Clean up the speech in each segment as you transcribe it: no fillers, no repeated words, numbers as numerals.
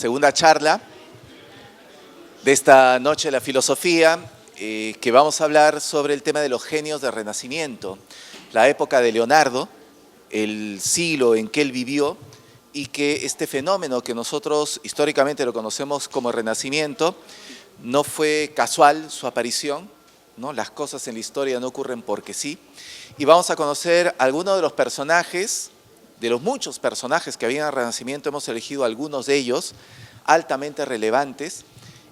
segunda charla de esta noche de la filosofía, que vamos a hablar sobre el tema de los genios del Renacimiento, la época de Leonardo, el siglo en que él vivió, y que este fenómeno que nosotros históricamente lo conocemos como Renacimiento, no fue casual su aparición, ¿no? Las cosas en la historia no ocurren porque sí, y vamos a conocer algunos de los personajes, de los muchos personajes que había en el Renacimiento. Hemos elegido algunos de ellos altamente relevantes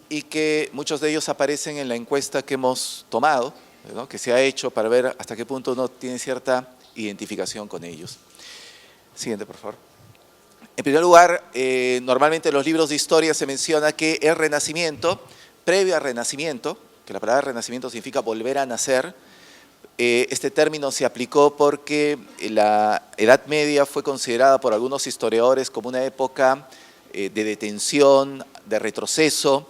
y que muchos de ellos aparecen en la encuesta que hemos tomado, ¿no? Que se ha hecho para ver hasta qué punto uno tiene cierta identificación con ellos. Siguiente, por favor. En primer lugar, normalmente en los libros de historia se menciona que el Renacimiento, previo al Renacimiento, que la palabra Renacimiento significa volver a nacer, este término se aplicó porque la Edad Media fue considerada por algunos historiadores como una época de detención, de retroceso.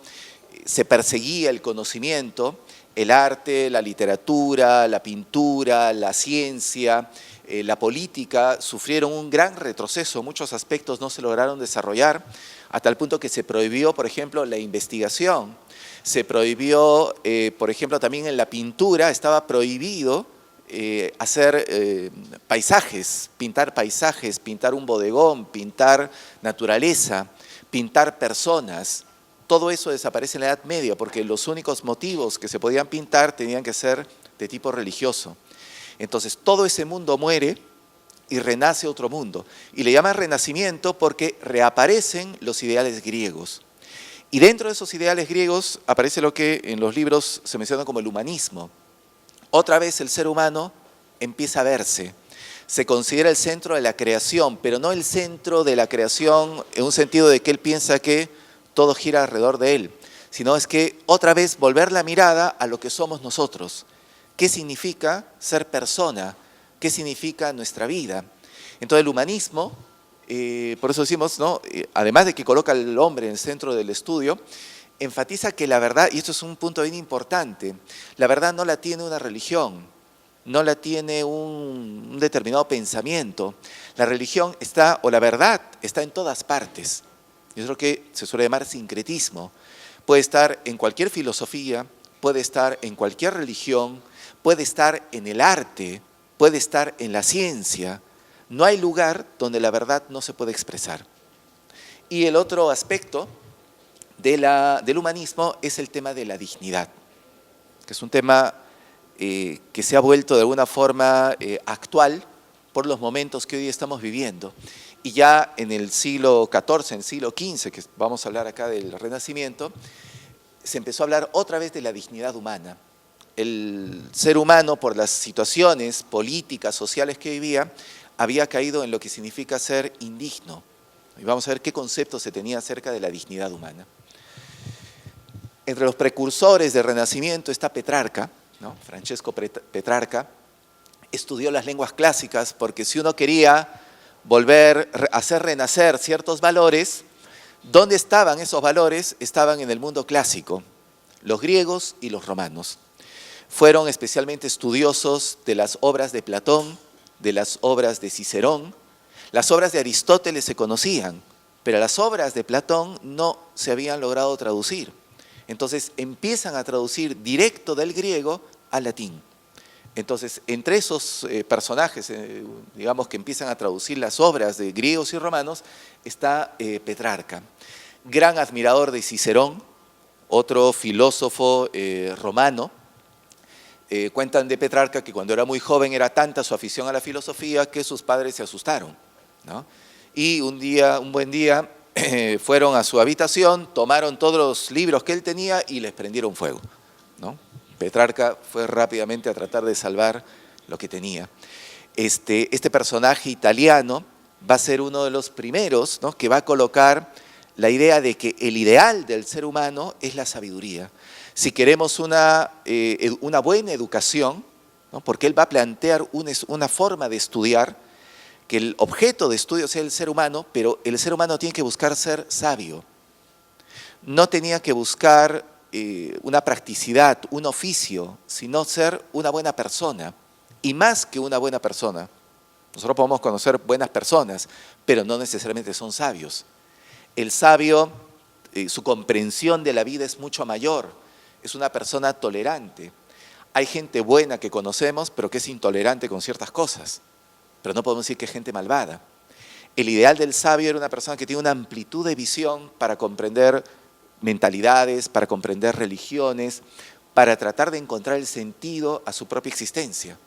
Se perseguía el conocimiento, el arte, la literatura, la pintura, la ciencia, la política sufrieron un gran retroceso. Muchos aspectos no se lograron desarrollar, hasta el punto que se prohibió, por ejemplo, la investigación. Se prohibió, por ejemplo, también en la pintura estaba prohibido hacer paisajes, pintar un bodegón, pintar naturaleza, pintar personas. Todo eso desaparece en la Edad Media porque los únicos motivos que se podían pintar tenían que ser de tipo religioso. Entonces todo ese mundo muere y renace otro mundo. Y le llaman Renacimiento porque reaparecen los ideales griegos. Y dentro de esos ideales griegos aparece lo que en los libros se menciona como el humanismo. Otra vez el ser humano empieza a verse. Se considera el centro de la creación, pero no el centro de la creación en un sentido de que él piensa que todo gira alrededor de él, sino es que otra vez volver la mirada a lo que somos nosotros. ¿Qué significa ser persona? ¿Qué significa nuestra vida? Entonces el humanismo, por eso decimos, ¿no? Además de que coloca al hombre en el centro del estudio, enfatiza que la verdad, y esto es un punto bien importante, la verdad no la tiene una religión, no la tiene un determinado pensamiento. La religión está, o la verdad está en todas partes. Y es lo que se suele llamar sincretismo. Puede estar en cualquier filosofía, puede estar en cualquier religión, puede estar en el arte, puede estar en la ciencia. No hay lugar donde la verdad no se puede expresar. Y el otro aspecto del humanismo es el tema de la dignidad, que es un tema que se ha vuelto de alguna forma actual por los momentos que hoy estamos viviendo. Y ya en el siglo XIV, en el siglo XV, que vamos a hablar acá del Renacimiento, se empezó a hablar otra vez de la dignidad humana. El ser humano, por las situaciones políticas, sociales que vivía, había caído en lo que significa ser indigno. Y vamos a ver qué concepto se tenía acerca de la dignidad humana. Entre los precursores del Renacimiento está Petrarca, ¿no? Francesco Petrarca. Estudió las lenguas clásicas porque si uno quería volver a hacer renacer ciertos valores, ¿dónde estaban esos valores? Estaban en el mundo clásico, los griegos y los romanos. Fueron especialmente estudiosos de las obras de Platón, de las obras de Cicerón. Las obras de Aristóteles se conocían, pero las obras de Platón no se habían logrado traducir. Entonces empiezan a traducir directo del griego al latín. Entonces, entre esos personajes, digamos, que empiezan a traducir las obras de griegos y romanos, está Petrarca, gran admirador de Cicerón, otro filósofo romano. Cuentan de Petrarca que cuando era muy joven era tanta su afición a la filosofía que sus padres se asustaron, ¿no? Y un buen día, fueron a su habitación, tomaron todos los libros que él tenía y les prendieron fuego, ¿no? Petrarca fue rápidamente a tratar de salvar lo que tenía. Este personaje italiano va a ser uno de los primeros, ¿no? Que va a colocar la idea de que el ideal del ser humano es la sabiduría. Si queremos una buena educación, ¿no? Porque él va a plantear una forma de estudiar, que el objeto de estudio sea el ser humano, pero el ser humano tiene que buscar ser sabio. No tenía que buscar una practicidad, un oficio, sino ser una buena persona. Y más que una buena persona, nosotros podemos conocer buenas personas, pero no necesariamente son sabios. El sabio su comprensión de la vida es mucho mayor, es una persona tolerante. Hay gente buena que conocemos, pero que es intolerante con ciertas cosas, pero no podemos decir que es gente malvada. El ideal del sabio era una persona que tiene una amplitud de visión para comprender mentalidades, para comprender religiones, para tratar de encontrar el sentido a su propia existencia.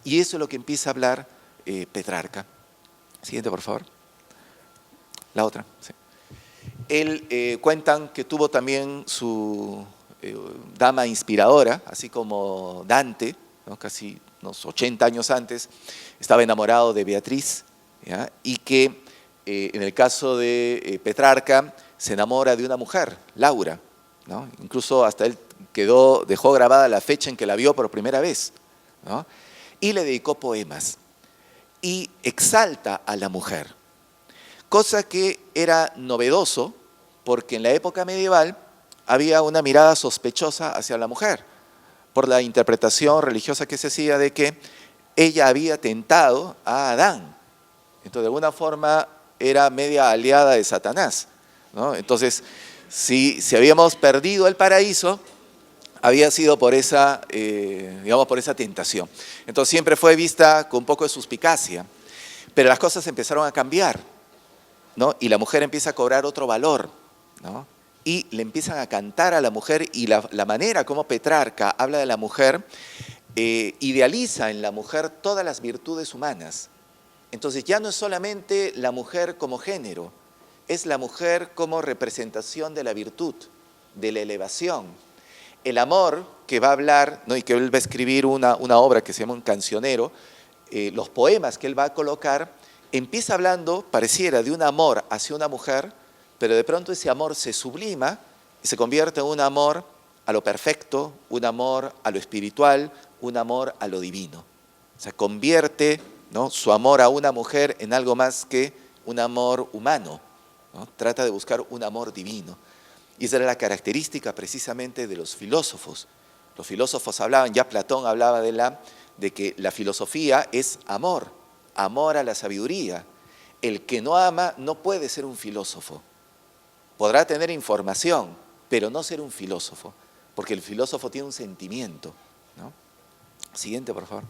Y eso es lo que empieza a hablar Petrarca. Siguiente, por favor. La otra. Sí. Él cuentan que tuvo también su dama inspiradora, así como Dante, ¿no? Casi unos 80 años antes, estaba enamorado de Beatriz, ¿ya? Y que en el caso de Petrarca se enamora de una mujer, Laura, ¿no? Incluso hasta él dejó grabada la fecha en que la vio por primera vez, ¿no? Y le dedicó poemas y exalta a la mujer, cosa que era novedoso porque en la época medieval había una mirada sospechosa hacia la mujer por la interpretación religiosa que se hacía de que ella había tentado a Adán. Entonces, de alguna forma, era media aliada de Satanás, ¿no? Entonces, si habíamos perdido el paraíso, había sido por esa, por esa tentación. Entonces, siempre fue vista con un poco de suspicacia. Pero las cosas empezaron a cambiar, ¿no? Y la mujer empieza a cobrar otro valor, ¿no? Y le empiezan a cantar a la mujer, y la manera como Petrarca habla de la mujer, idealiza en la mujer todas las virtudes humanas. Entonces ya no es solamente la mujer como género, es la mujer como representación de la virtud, de la elevación. El amor que va a hablar, ¿no? Y que él va a escribir una obra que se llama Un cancionero, los poemas que él va a colocar, empieza hablando, pareciera, de un amor hacia una mujer, pero de pronto ese amor se sublima y se convierte en un amor a lo perfecto, un amor a lo espiritual, un amor a lo divino. O sea, convierte, ¿no?, su amor a una mujer en algo más que un amor humano, ¿no? Trata de buscar un amor divino. Y esa era la característica precisamente de los filósofos. Los filósofos hablaban, ya Platón hablaba de que la filosofía es amor, amor a la sabiduría. El que no ama no puede ser un filósofo. Podrá tener información, pero no ser un filósofo, porque el filósofo tiene un sentimiento, ¿no? Siguiente, por favor.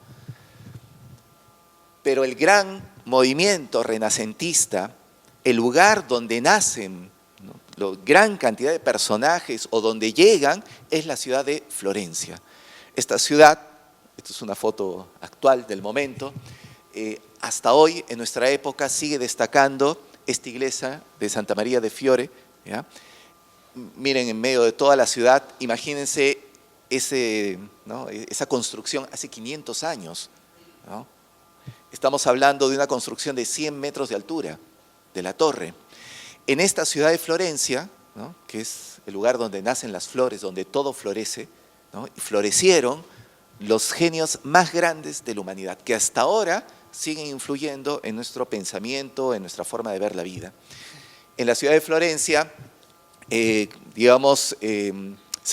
Pero el gran movimiento renacentista, el lugar donde nacen, ¿no?, la gran cantidad de personajes o donde llegan, es la ciudad de Florencia. Esta ciudad, esta es una foto actual del momento, hasta hoy, en nuestra época, sigue destacando esta iglesia de Santa María de Fiore, ¿ya? Miren, en medio de toda la ciudad, imagínense ¿no?, esa construcción hace 500 años, ¿no? Estamos hablando de una construcción de 100 metros de altura, de la torre. En esta ciudad de Florencia, ¿no?, que es el lugar donde nacen las flores, donde todo florece, ¿no?, y florecieron los genios más grandes de la humanidad, que hasta ahora siguen influyendo en nuestro pensamiento, en nuestra forma de ver la vida. En la ciudad de Florencia, se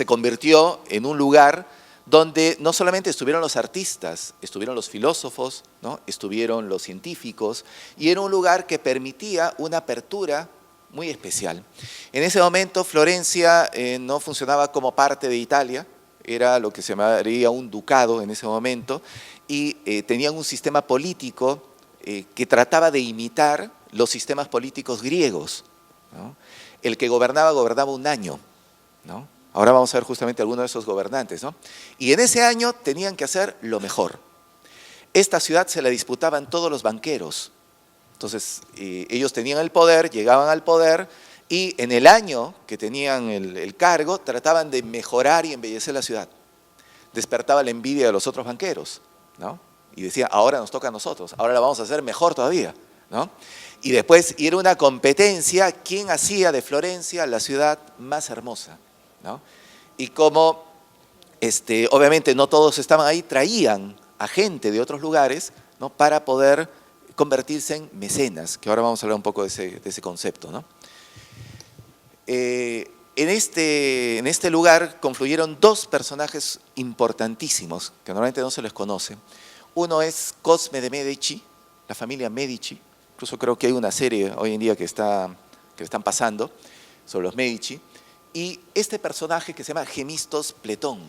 convirtió en un lugar donde no solamente estuvieron los artistas, estuvieron los filósofos, ¿no?, estuvieron los científicos, y era un lugar que permitía una apertura muy especial. En ese momento Florencia no funcionaba como parte de Italia, era lo que se llamaría un ducado en ese momento, y tenían un sistema político que trataba de imitar los sistemas políticos griegos, ¿no? El que gobernaba un año, ¿no? Ahora vamos a ver justamente algunos de esos gobernantes, ¿no? Y en ese año tenían que hacer lo mejor. Esta ciudad se la disputaban todos los banqueros. Entonces, ellos tenían el poder, llegaban al poder, y en el año que tenían el cargo, trataban de mejorar y embellecer la ciudad. Despertaba la envidia de los otros banqueros, ¿no? Y decían, ahora nos toca a nosotros, ahora la vamos a hacer mejor todavía, ¿no? Y después era una competencia, quién hacía de Florencia la ciudad más hermosa, ¿no? Y como obviamente no todos estaban ahí, traían a gente de otros lugares, ¿no?, para poder convertirse en mecenas, que ahora vamos a hablar un poco de ese concepto, ¿no? En este lugar confluyeron dos personajes importantísimos, que normalmente no se les conoce. Uno es Cosme de Medici, la familia Medici. Incluso creo que hay una serie hoy en día que están pasando sobre los Medici. Y este personaje que se llama Gemistos Pletón,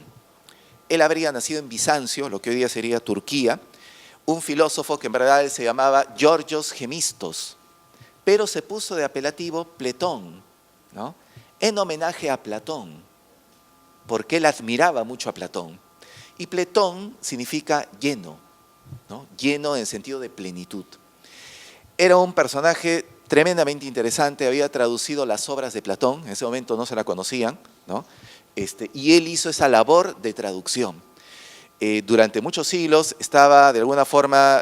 él habría nacido en Bizancio, lo que hoy día sería Turquía, un filósofo que en verdad él se llamaba Georgios Gemistos, pero se puso de apelativo Pletón, ¿no? En homenaje a Platón, porque él admiraba mucho a Platón. Y Pletón significa lleno, ¿no? Lleno en sentido de plenitud. Era un personaje tremendamente interesante, había traducido las obras de Platón, en ese momento no se la conocían, ¿no? Y él hizo esa labor de traducción. Durante muchos siglos estaba de alguna forma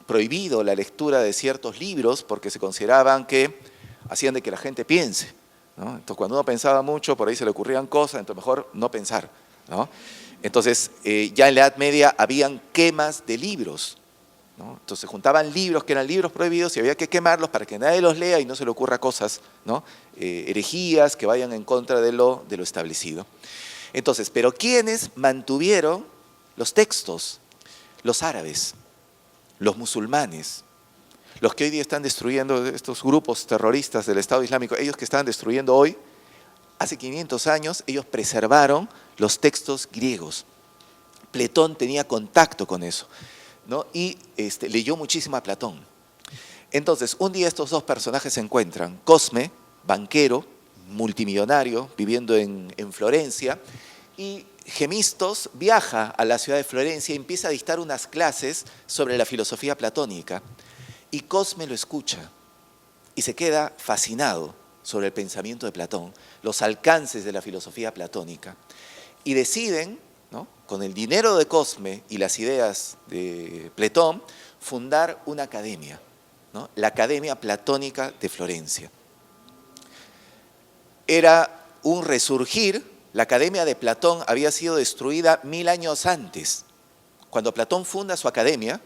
prohibido la lectura de ciertos libros porque se consideraban que hacían de que la gente piense, ¿no? Entonces cuando uno pensaba mucho, por ahí se le ocurrían cosas, entonces mejor no pensar, ¿no? Entonces ya en la Edad Media habían quemas de libros, ¿no? Entonces se juntaban libros que eran libros prohibidos y había que quemarlos para que nadie los lea y no se le ocurra cosas, ¿no? Herejías que vayan en contra de lo establecido. Entonces, pero ¿quiénes mantuvieron los textos? Los árabes, los musulmanes, los que hoy día están destruyendo estos grupos terroristas del Estado Islámico, ellos que están destruyendo hoy, hace 500 años ellos preservaron los textos griegos. Platón tenía contacto con eso, ¿no? Y leyó muchísimo a Platón. Entonces, un día estos dos personajes se encuentran. Cosme, banquero, multimillonario, viviendo en Florencia, y Gemistos viaja a la ciudad de Florencia y empieza a dictar unas clases sobre la filosofía platónica. Y Cosme lo escucha y se queda fascinado sobre el pensamiento de Platón, los alcances de la filosofía platónica. Y deciden, ¿no?, con el dinero de Cosme y las ideas de Platón, fundar una academia, ¿no?, la Academia Platónica de Florencia. Era un resurgir. La Academia de Platón había sido destruida 1000 años antes. Cuando Platón funda su academia,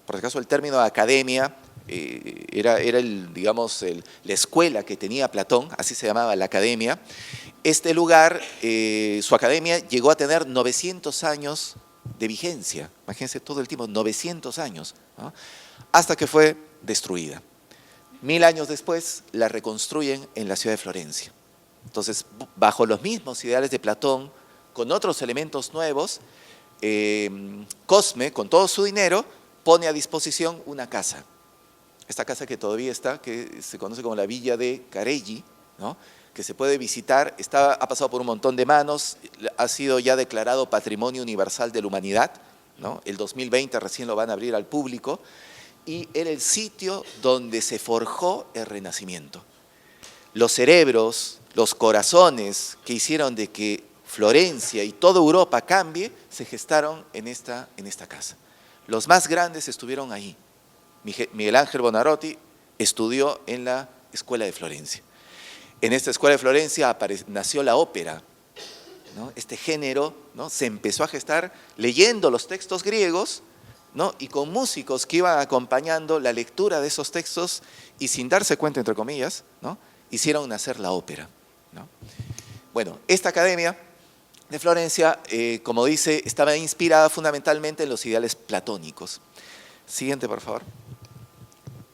por si acaso el término academia era la escuela que tenía Platón, así se llamaba la academia. Este lugar, su academia, llegó a tener 900 años de vigencia. Imagínense todo el tiempo, 900 años, ¿no?, hasta que fue destruida. 1000 años después la reconstruyen en la ciudad de Florencia. Entonces, bajo los mismos ideales de Platón, con otros elementos nuevos, Cosme, con todo su dinero, pone a disposición una casa. Esta casa que todavía está, que se conoce como la Villa de Careggi, ¿no?, que se puede visitar, ha pasado por un montón de manos, ha sido ya declarado Patrimonio Universal de la Humanidad, ¿no? El 2020 recién lo van a abrir al público, y era el sitio donde se forjó el Renacimiento. Los cerebros, los corazones que hicieron de que Florencia y toda Europa cambie, se gestaron en esta casa. Los más grandes estuvieron ahí. Miguel Ángel Buonarroti estudió en la Escuela de Florencia. En esta Escuela de Florencia nació la ópera, ¿no? Este género, ¿no?, se empezó a gestar leyendo los textos griegos, ¿no?, y con músicos que iban acompañando la lectura de esos textos y sin darse cuenta, entre comillas, ¿no?, hicieron nacer la ópera, ¿no? Bueno, esta academia de Florencia, como dice, estaba inspirada fundamentalmente en los ideales platónicos. Siguiente, por favor.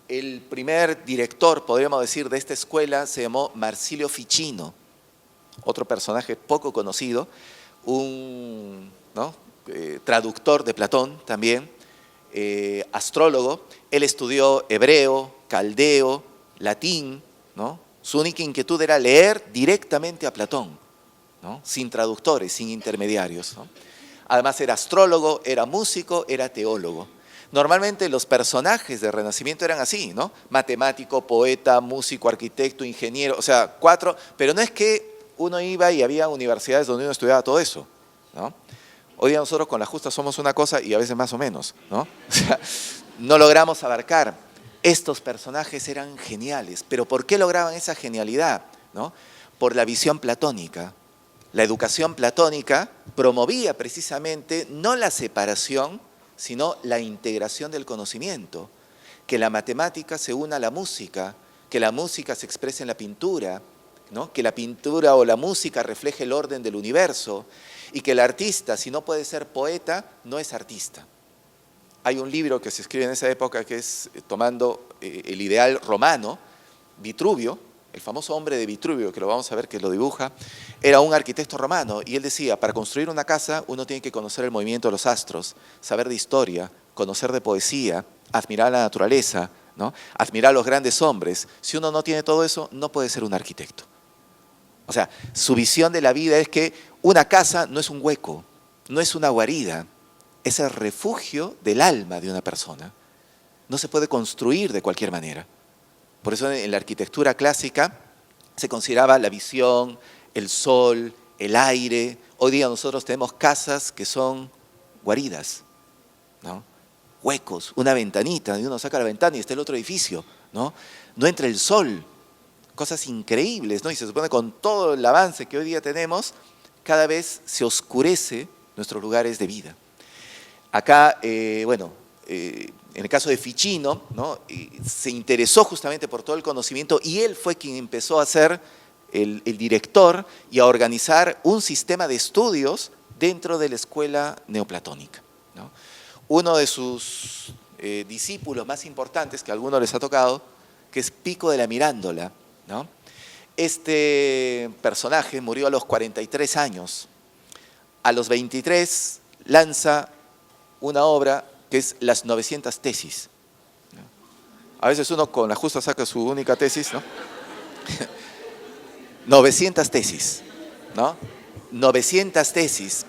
El primer director, podríamos decir, de esta escuela se llamó Marsilio Ficino, otro personaje poco conocido, un traductor de Platón también, astrólogo. Él estudió hebreo, caldeo, latín, ¿no? Su única inquietud era leer directamente a Platón, ¿no?, sin traductores, sin intermediarios, ¿no? Además era astrólogo, era músico, era teólogo. Normalmente los personajes del Renacimiento eran así, ¿no? Matemático, poeta, músico, arquitecto, ingeniero, o sea, 4, pero no es que uno iba y había universidades donde uno estudiaba todo eso, ¿no? Hoy día nosotros con la justa somos una cosa y a veces más o menos, ¿no? O sea, no logramos abarcar. Estos personajes eran geniales, pero ¿por qué lograban esa genialidad, ¿no? Por la visión platónica. La educación platónica promovía precisamente no la separación, sino la integración del conocimiento, que la matemática se una a la música, que la música se exprese en la pintura, ¿no?, que la pintura o la música refleje el orden del universo, y que el artista, si no puede ser poeta, no es artista. Hay un libro que se escribe en esa época que es tomando el ideal romano, Vitruvio, el famoso hombre de Vitruvio, que lo vamos a ver que lo dibuja, era un arquitecto romano y él decía, para construir una casa uno tiene que conocer el movimiento de los astros, saber de historia, conocer de poesía, admirar la naturaleza, ¿no? Admirar a los grandes hombres. Si uno no tiene todo eso, no puede ser un arquitecto. O sea, su visión de la vida es que una casa no es un hueco, no es una guarida, es el refugio del alma de una persona. No se puede construir de cualquier manera. Por eso en la arquitectura clásica se consideraba la visión, el sol, el aire. Hoy día nosotros tenemos casas que son guaridas, ¿no? Huecos, una ventanita, y uno saca la ventana y está el otro edificio, ¿no? No entra el sol, cosas increíbles, ¿no? Y se supone que con todo el avance que hoy día tenemos, cada vez se oscurece nuestros lugares de vida. Acá, en el caso de Ficino, ¿no? Se interesó justamente por todo el conocimiento y él fue quien empezó a ser el director y a organizar un sistema de estudios dentro de la escuela neoplatónica, ¿no? Uno de sus discípulos más importantes, que a algunos les ha tocado, que es Pico de la Mirandola, ¿no? Este personaje murió a los 43 años. A los 23 lanza una obra que es Las 900 tesis. A veces uno con la justa saca su única tesis, ¿no? 900 tesis, ¿no? 900 tesis.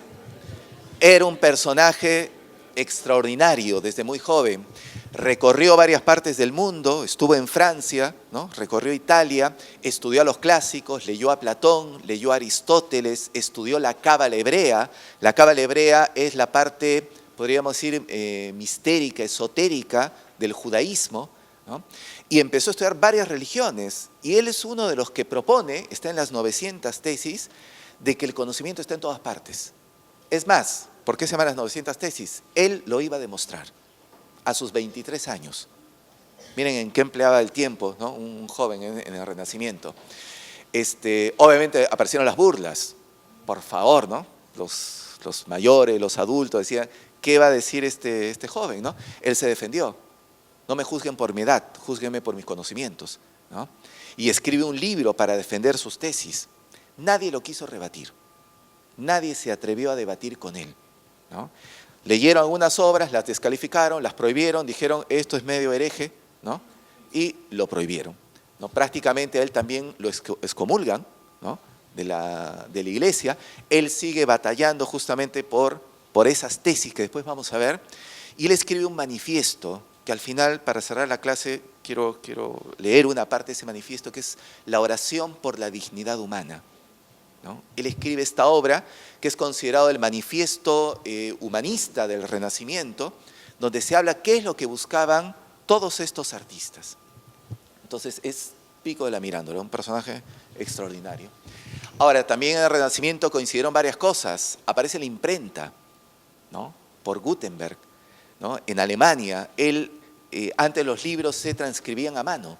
Era un personaje extraordinario desde muy joven. Recorrió varias partes del mundo, estuvo en Francia, ¿no? Recorrió Italia, estudió a los clásicos, leyó a Platón, leyó a Aristóteles, estudió la cábala hebrea. La cábala hebrea es la parte, podríamos decir, mistérica, esotérica del judaísmo, ¿no? Y empezó a estudiar varias religiones. Y él es uno de los que propone, está en las 900 tesis, de que el conocimiento está en todas partes. Es más, ¿por qué se llaman las 900 tesis? Él lo iba a demostrar a sus 23 años. Miren en qué empleaba el tiempo, ¿no? Un joven en el Renacimiento. Obviamente aparecieron las burlas. Por favor, ¿no? Los mayores, los adultos decían, ¿qué va a decir este joven, ¿no? Él se defendió. No me juzguen por mi edad, júzguenme por mis conocimientos, ¿no? Y escribe un libro para defender sus tesis. Nadie lo quiso rebatir. Nadie se atrevió a debatir con él, ¿no? Leyeron algunas obras, las descalificaron, las prohibieron, dijeron esto es medio hereje, ¿no? Y lo prohibieron, ¿no? Prácticamente a él también lo excomulgan, ¿no? de la iglesia. Él sigue batallando justamente por esas tesis que después vamos a ver. Y él escribe un manifiesto que al final, para cerrar la clase, quiero leer una parte de ese manifiesto que es la oración por la dignidad humana, ¿no? Él escribe esta obra que es considerado el manifiesto humanista del Renacimiento, donde se habla qué es lo que buscaban todos estos artistas. Entonces es Pico de la Mirandola, un personaje extraordinario. Ahora, también en el Renacimiento coincidieron varias cosas. Aparece la imprenta, ¿no? Por Gutenberg, ¿no? En Alemania, antes los libros se transcribían a mano,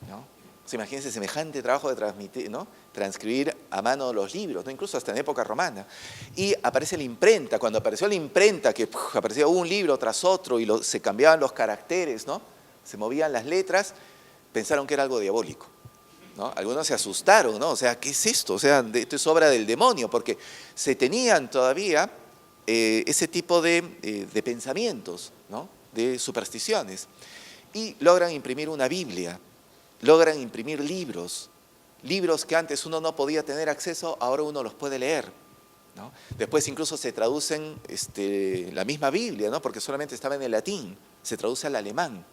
¿no? Imagínense semejante trabajo de transmitir, ¿no? Transcribir a mano los libros, ¿no? Incluso hasta en época romana. Y aparece la imprenta. Cuando apareció la imprenta, que aparecía un libro tras otro y se cambiaban los caracteres, ¿no? Se movían las letras, pensaron que era algo diabólico, ¿no? Algunos se asustaron, ¿no? O sea, ¿qué es esto? O sea, esto es obra del demonio, porque se tenían todavía ese tipo de pensamientos, ¿no? De supersticiones. Y logran imprimir una Biblia. Logran imprimir libros que antes uno no podía tener acceso, ahora uno los puede leer, ¿no? Después incluso se traducen la misma Biblia, ¿no? Porque solamente estaba en el latín, se traduce al alemán.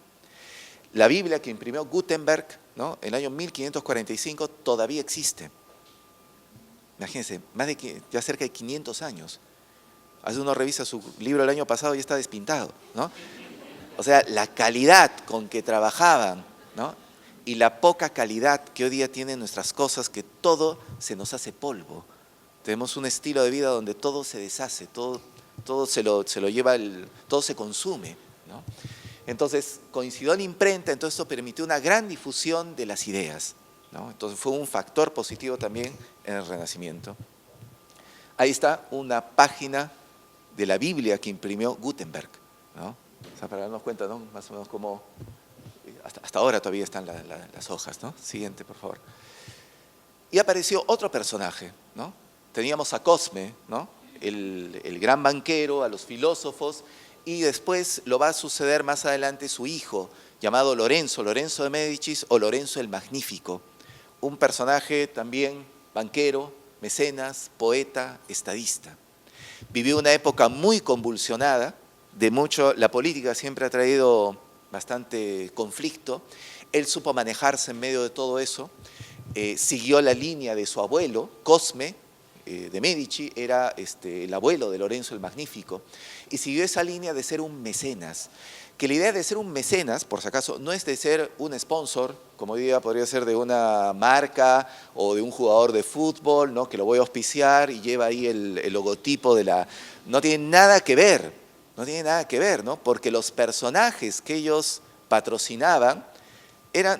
La Biblia que imprimió Gutenberg, ¿no? En el año 1545 todavía existe. Imagínense, ya cerca de 500 años. A veces uno revisa su libro del año pasado y está despintado, ¿no? O sea, la calidad con que trabajaban, ¿no? Y la poca calidad que hoy día tienen nuestras cosas, que todo se nos hace polvo. Tenemos un estilo de vida donde todo se deshace, todo se lo lleva, todo se consume, ¿no? Entonces, coincidió la imprenta, entonces esto permitió una gran difusión de las ideas, ¿no? Entonces fue un factor positivo también en el Renacimiento. Ahí está una página de la Biblia que imprimió Gutenberg, ¿no? O sea, para darnos cuenta, ¿no? Más o menos cómo hasta ahora todavía están las hojas, ¿no? Siguiente, por favor. Y apareció otro personaje, ¿no? Teníamos a Cosme, ¿no? El gran banquero, a los filósofos, y después lo va a suceder más adelante su hijo, llamado Lorenzo de Médicis o Lorenzo el Magnífico. Un personaje también banquero, mecenas, poeta, estadista. Vivió una época muy convulsionada, la política siempre ha traído bastante conflicto. Él supo manejarse en medio de todo eso, siguió la línea de su abuelo, Cosme, de Medici, era el abuelo de Lorenzo el Magnífico, y siguió esa línea de ser un mecenas. Que la idea de ser un mecenas, por si acaso, no es de ser un sponsor, como hoy día podría ser de una marca o de un jugador de fútbol, ¿no? Que lo voy a auspiciar y lleva ahí el logotipo de la... No tiene nada que ver, ¿no? Porque los personajes que ellos patrocinaban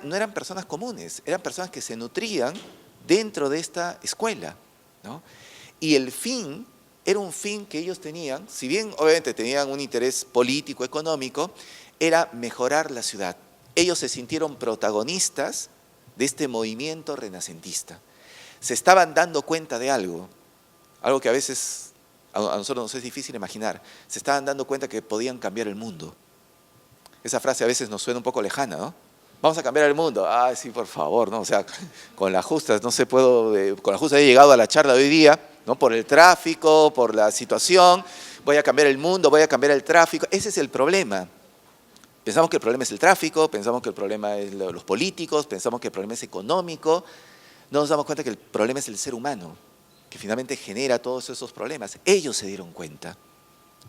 no eran personas comunes, eran personas que se nutrían dentro de esta escuela, ¿no? Y el fin era un fin que ellos tenían, si bien obviamente tenían un interés político, económico, era mejorar la ciudad. Ellos se sintieron protagonistas de este movimiento renacentista. Se estaban dando cuenta de algo que a veces a nosotros nos es difícil imaginar. Se estaban dando cuenta que podían cambiar el mundo. Esa frase a veces nos suena un poco lejana, ¿no? Vamos a cambiar el mundo. Ah, sí, por favor, ¿no? O sea, con la justa, con la justa he llegado a la charla de hoy día, ¿no? Por el tráfico, por la situación, voy a cambiar el mundo, voy a cambiar el tráfico. Ese es el problema. Pensamos que el problema es el tráfico, pensamos que el problema es los políticos, pensamos que el problema es económico. No nos damos cuenta que el problema es el ser humano, que finalmente genera todos esos problemas. Ellos se dieron cuenta.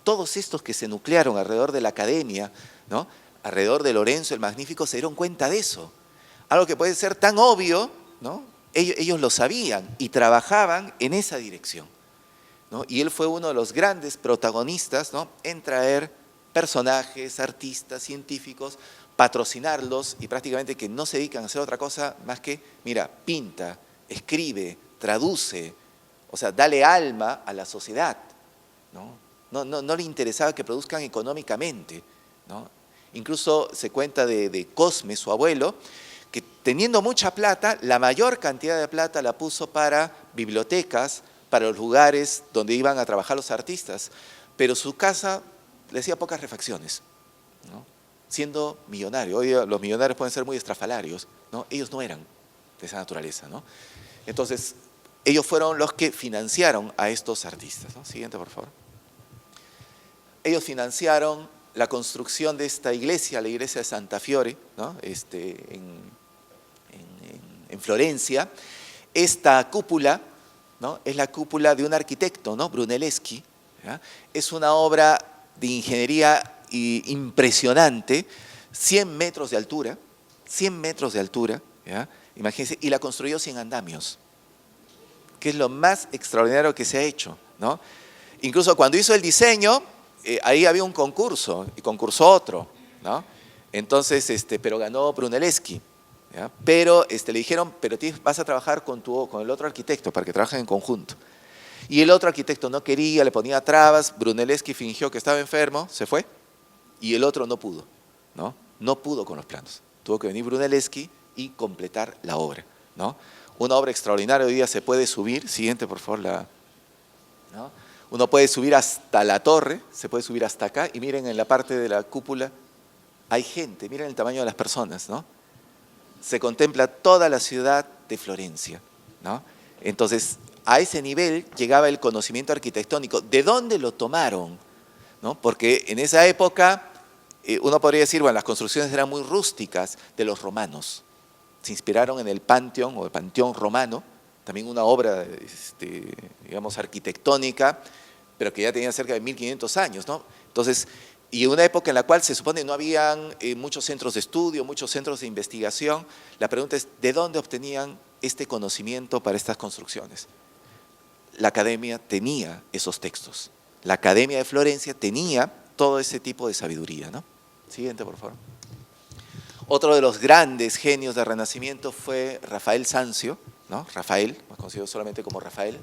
Todos estos que se nuclearon alrededor de la academia, ¿no? Alrededor de Lorenzo el Magnífico, se dieron cuenta de eso. Algo que puede ser tan obvio, ¿no? Ellos lo sabían y trabajaban en esa dirección, ¿no? Y él fue uno de los grandes protagonistas, ¿no? En traer personajes, artistas, científicos, patrocinarlos y prácticamente que no se dedican a hacer otra cosa más que, mira, pinta, escribe, traduce, o sea, dale alma a la sociedad, ¿no? No le interesaba que produzcan económicamente, ¿no? Incluso se cuenta de Cosme, su abuelo, que teniendo mucha plata, la mayor cantidad de plata la puso para bibliotecas, para los lugares donde iban a trabajar los artistas, pero su casa le hacía pocas refacciones, ¿no? Siendo millonario. Hoy los millonarios pueden ser muy estrafalarios, ¿no? Ellos no eran de esa naturaleza, ¿no? Entonces, ellos fueron los que financiaron a estos artistas, ¿no? Siguiente, por favor. Ellos financiaron la construcción de esta iglesia, la iglesia de Santa Fiore, ¿no? En Florencia. Esta cúpula, ¿no? Es la cúpula de un arquitecto, ¿no? Brunelleschi, ¿ya? Es una obra de ingeniería impresionante, 100 metros de altura, ¿ya? Imagínense, y la construyó sin andamios, que es lo más extraordinario que se ha hecho, ¿no? Incluso cuando hizo el diseño, ahí había un concurso, y concursó otro, ¿no? Entonces, pero ganó Brunelleschi, ¿ya? Pero le dijeron, pero vas a trabajar con el otro arquitecto para que trabajen en conjunto. Y el otro arquitecto no quería, le ponía trabas, Brunelleschi fingió que estaba enfermo, se fue, y el otro no pudo, ¿no? No pudo con los planos. Tuvo que venir Brunelleschi y completar la obra, ¿no? Una obra extraordinaria. Hoy día se puede subir, siguiente por favor, ¿no? Uno puede subir hasta la torre, se puede subir hasta acá, y miren en la parte de la cúpula, hay gente, miren el tamaño de las personas, ¿no? Se contempla toda la ciudad de Florencia, ¿no? Entonces, a ese nivel llegaba el conocimiento arquitectónico. ¿De dónde lo tomaron? ¿No? Porque en esa época, uno podría decir, bueno, las construcciones eran muy rústicas de los romanos. Se inspiraron en el Panteón o el Panteón romano, también una obra, digamos, arquitectónica, pero que ya tenía cerca de 1500 años, ¿no? Entonces, y una época en la cual se supone no habían muchos centros de estudio, muchos centros de investigación. La pregunta es, ¿de dónde obtenían este conocimiento para estas construcciones? La academia tenía esos textos. La Academia de Florencia tenía todo ese tipo de sabiduría, ¿no? Siguiente, por favor. Otro de los grandes genios del Renacimiento fue Rafael Sanzio, ¿no? Rafael, más conocido solamente como Rafael,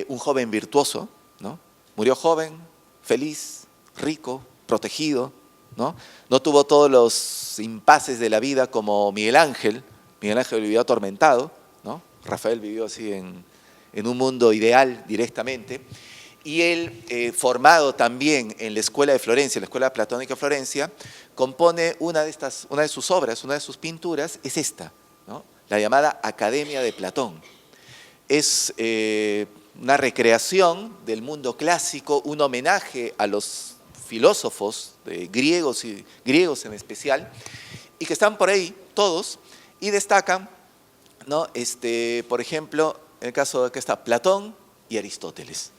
un joven virtuoso, ¿no? Murió joven, feliz, rico, protegido, ¿no? No tuvo todos los impases de la vida como Miguel Ángel. Miguel Ángel vivió atormentado, ¿no? Rafael vivió así en un mundo ideal directamente. Y él, formado también en la Escuela de Florencia, la Escuela Platónica de Florencia, compone una de sus obras, una de sus pinturas, es esta, ¿no? La llamada Academia de Platón. Es una recreación del mundo clásico, un homenaje a los filósofos griegos en especial, y que están por ahí todos y destacan, ¿no? Por ejemplo, en el caso de que está Platón y Aristóteles.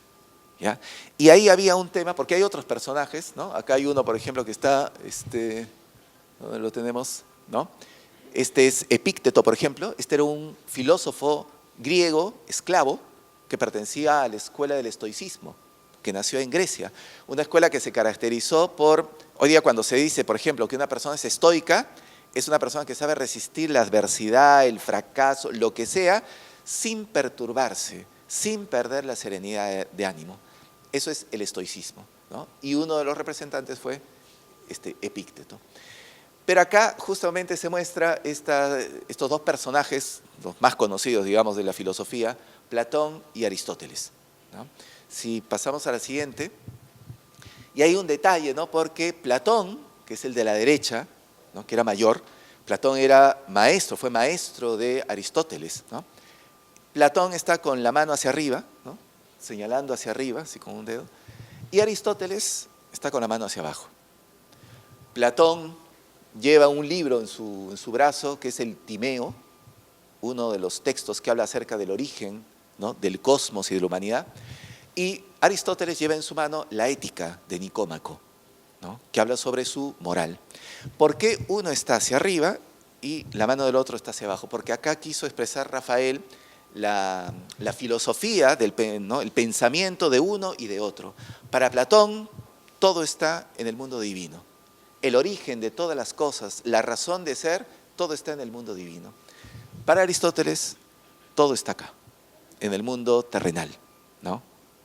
¿Ya? Y ahí había un tema, porque hay otros personajes, ¿no? Acá hay uno, por ejemplo, que está, ¿dónde lo tenemos? ¿No? Este es Epícteto, por ejemplo. Este era un filósofo griego, esclavo, que pertenecía a la escuela del estoicismo, que nació en Grecia. Una escuela que se caracterizó por, hoy día cuando se dice, por ejemplo, que una persona es estoica, es una persona que sabe resistir la adversidad, el fracaso, lo que sea, sin perturbarse, sin perder la serenidad de ánimo. Eso es el estoicismo, ¿no? Y uno de los representantes fue Epícteto. Pero acá justamente se muestra estos dos personajes, los más conocidos, digamos, de la filosofía, Platón y Aristóteles, ¿no? Si pasamos a la siguiente, y hay un detalle, ¿no? Porque Platón, que es el de la derecha, ¿no? Que era mayor, Platón era maestro, fue maestro de Aristóteles, ¿no? Platón está con la mano hacia arriba, ¿no? Señalando hacia arriba, así con un dedo, y Aristóteles está con la mano hacia abajo. Platón lleva un libro en su brazo, que es el Timeo, uno de los textos que habla acerca del origen, ¿no? Del cosmos y de la humanidad, y Aristóteles lleva en su mano la Ética de Nicómaco, ¿no? Que habla sobre su moral. ¿Por qué uno está hacia arriba y la mano del otro está hacia abajo? Porque acá quiso expresar Rafael la filosofía, ¿no? El pensamiento de uno y de otro. Para Platón, todo está en el mundo divino. El origen de todas las cosas, la razón de ser, todo está en el mundo divino. Para Aristóteles, todo está acá, en el mundo terrenal, ¿no?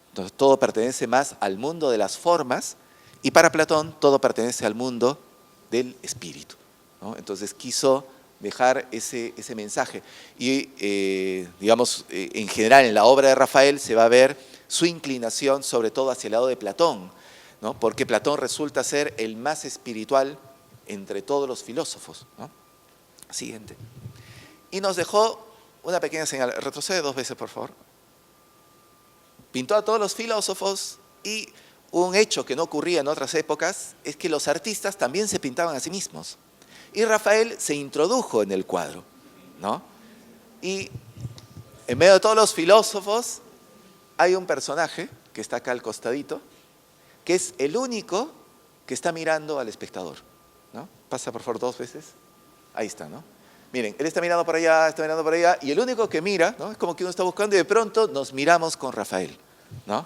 Entonces, todo pertenece más al mundo de las formas, y para Platón, todo pertenece al mundo del espíritu, ¿no? Entonces, quiso dejar ese mensaje. Y, digamos, en general, en la obra de Rafael se va a ver su inclinación, sobre todo hacia el lado de Platón, ¿no? Porque Platón resulta ser el más espiritual entre todos los filósofos, ¿no? Siguiente. Y nos dejó una pequeña señal. Retrocede 2 veces, por favor. Pintó a todos los filósofos, y un hecho que no ocurría en otras épocas es que los artistas también se pintaban a sí mismos. Y Rafael se introdujo en el cuadro, ¿no? Y en medio de todos los filósofos hay un personaje que está acá al costadito, que es el único que está mirando al espectador, ¿no? Pasa por favor 2 veces. Ahí está, ¿no? Miren, él está mirando por allá, y el único que mira, ¿no? Es como que uno está buscando y de pronto nos miramos con Rafael, ¿no?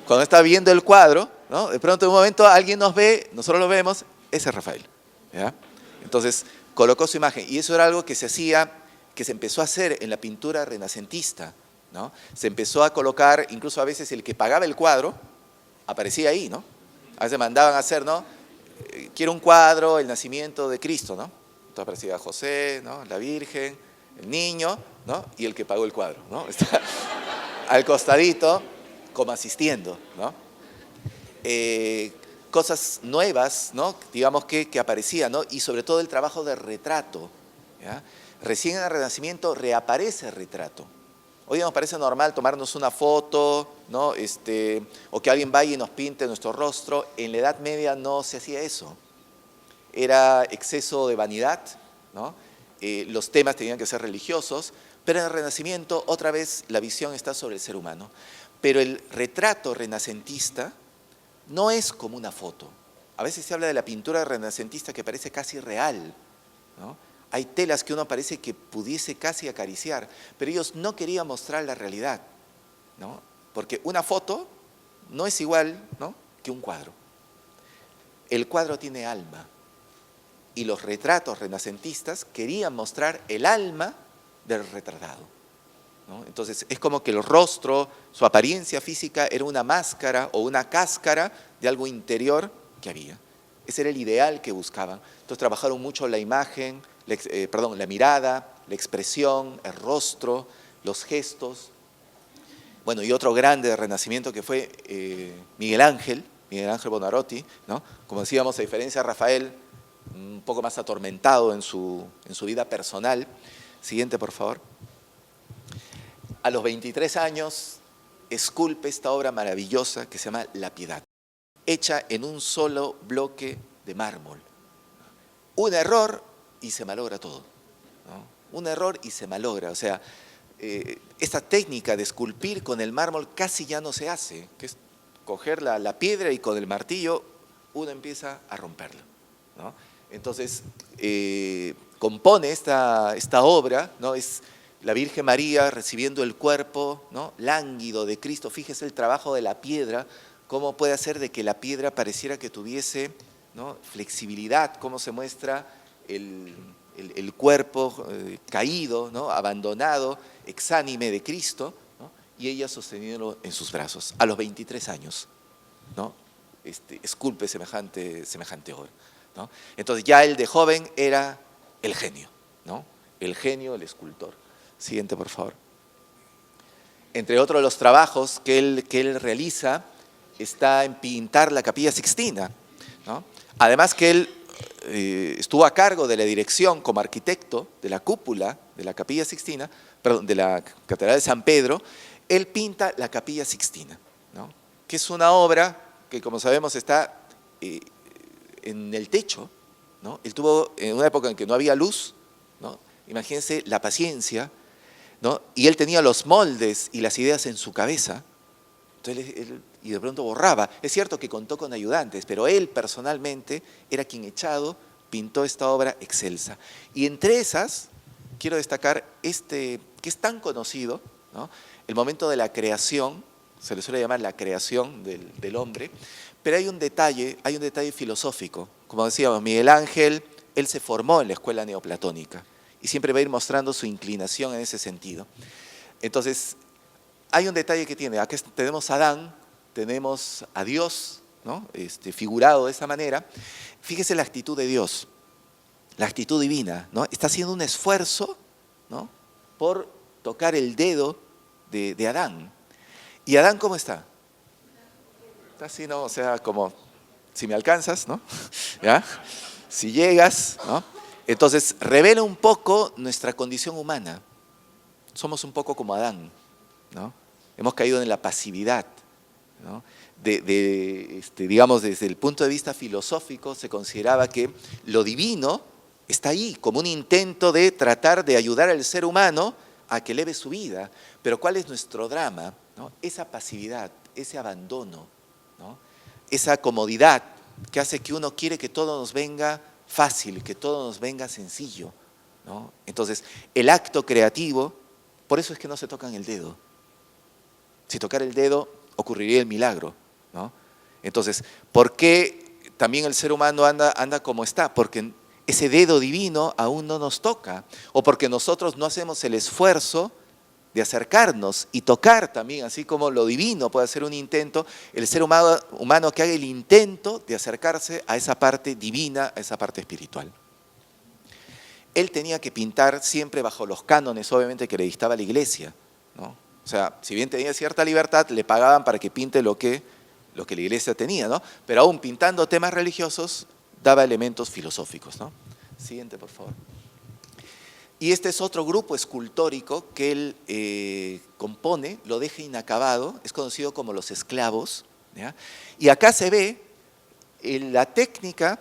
Cuando está viendo el cuadro, ¿no? De pronto en un momento alguien nos ve, nosotros lo vemos, ese es Rafael, ¿ya? Entonces colocó su imagen, y eso era algo que se hacía, que se empezó a hacer en la pintura renacentista, ¿no? Se empezó a colocar, incluso a veces el que pagaba el cuadro aparecía ahí, ¿no? A veces mandaban a hacer, ¿no? Quiero un cuadro, el nacimiento de Cristo, ¿no? Entonces aparecía José, ¿no? La Virgen, el niño, ¿no? Y el que pagó el cuadro, ¿no? Está al costadito, como asistiendo, ¿no? Cosas nuevas, ¿no? Digamos que aparecían, ¿no? Y sobre todo el trabajo de retrato, ¿ya? Recién en el Renacimiento reaparece el retrato. Hoy nos parece normal tomarnos una foto, ¿no? O que alguien vaya y nos pinte nuestro rostro. En la Edad Media no se hacía eso. Era exceso de vanidad, ¿no? Los temas tenían que ser religiosos, pero en el Renacimiento otra vez la visión está sobre el ser humano. Pero el retrato renacentista no es como una foto. A veces se habla de la pintura renacentista que parece casi real, ¿no? Hay telas que uno parece que pudiese casi acariciar, pero ellos no querían mostrar la realidad, ¿no? Porque una foto no es igual, ¿no? que un cuadro. El cuadro tiene alma, y los retratos renacentistas querían mostrar el alma del retratado, ¿no? Entonces es como que el rostro, su apariencia física era una máscara o una cáscara de algo interior que había. Ese era el ideal que buscaban. Entonces trabajaron mucho la imagen, la mirada, la expresión, el rostro, los gestos. Bueno, y otro grande del Renacimiento que fue Miguel Ángel Buonarroti, ¿no? Como decíamos, a diferencia de Rafael, un poco más atormentado en su vida personal. Siguiente, por favor. A los 23 años, esculpe esta obra maravillosa que se llama La Piedad, hecha en un solo bloque de mármol. Un error y se malogra todo, ¿no? Un error y se malogra. O sea, esta técnica de esculpir con el mármol casi ya no se hace, que es coger la piedra y con el martillo uno empieza a romperla, ¿no? Entonces, compone esta obra, ¿no? Es la Virgen María recibiendo el cuerpo, ¿no?, lánguido de Cristo. Fíjese el trabajo de la piedra, cómo puede hacer de que la piedra pareciera que tuviese, ¿no?, flexibilidad, cómo se muestra el cuerpo caído, ¿no?, abandonado, exánime de Cristo, ¿no?, y ella sosteniéndolo en sus brazos, a los 23 años, ¿no? Esculpe semejante obra, ¿no? Entonces ya él de joven era el genio, ¿no? El genio, el escultor. Siguiente, por favor. Entre otros los trabajos que él realiza está en pintar la Capilla Sixtina, ¿no? Además que él estuvo a cargo de la dirección como arquitecto de la cúpula de la Capilla Sixtina, perdón, de la Catedral de San Pedro. Él pinta la Capilla Sixtina, ¿no?, que es una obra que, como sabemos, está en el techo, ¿no? Él tuvo en una época en que no había luz, ¿no? Imagínense la paciencia, ¿no? Y él tenía los moldes y las ideas en su cabeza, entonces y de pronto borraba. Es cierto que contó con ayudantes, pero él personalmente era quien echado pintó esta obra excelsa. Y entre esas, quiero destacar que es tan conocido, ¿no?, el momento de la creación, se le suele llamar la creación del hombre, pero hay un detalle filosófico. Como decíamos, Miguel Ángel, él se formó en la escuela neoplatónica y siempre va a ir mostrando su inclinación en ese sentido. Entonces, hay un detalle que tiene. Aquí tenemos a Adán, tenemos a Dios, ¿no?, figurado de esa manera. Fíjese la actitud de Dios, la actitud divina, ¿no? Está haciendo un esfuerzo, ¿no?, por tocar el dedo de Adán. ¿Y Adán cómo está? Está así, ¿no? O sea, como, si me alcanzas, ¿no? ¿Ya? Si llegas, ¿no? Entonces, revela un poco nuestra condición humana. Somos un poco como Adán, ¿no? Hemos caído en la pasividad, ¿no? Digamos, desde el punto de vista filosófico, se consideraba que lo divino está ahí, como un intento de tratar de ayudar al ser humano a que eleve su vida. Pero ¿cuál es nuestro drama? ¿No? Esa pasividad, ese abandono, ¿no?, esa comodidad que hace que uno quiere que todo nos venga fácil, que todo nos venga sencillo, ¿no? Entonces, el acto creativo, por eso es que no se tocan el dedo. Si tocara el dedo, ocurriría el milagro, ¿no? Entonces, ¿por qué también el ser humano anda como está? Porque ese dedo divino aún no nos toca, o porque nosotros no hacemos el esfuerzo de acercarnos y tocar también, así como lo divino puede hacer un intento, el ser humano que haga el intento de acercarse a esa parte divina, a esa parte espiritual. Él tenía que pintar siempre bajo los cánones, obviamente, que le dictaba la iglesia, ¿no? O sea, si bien tenía cierta libertad, le pagaban para que pinte lo que la iglesia tenía, ¿no? Pero aún pintando temas religiosos, daba elementos filosóficos, ¿no? Siguiente, por favor. Y este es otro grupo escultórico que él compone, lo deja inacabado, es conocido como los esclavos, ¿ya? Y acá se ve la técnica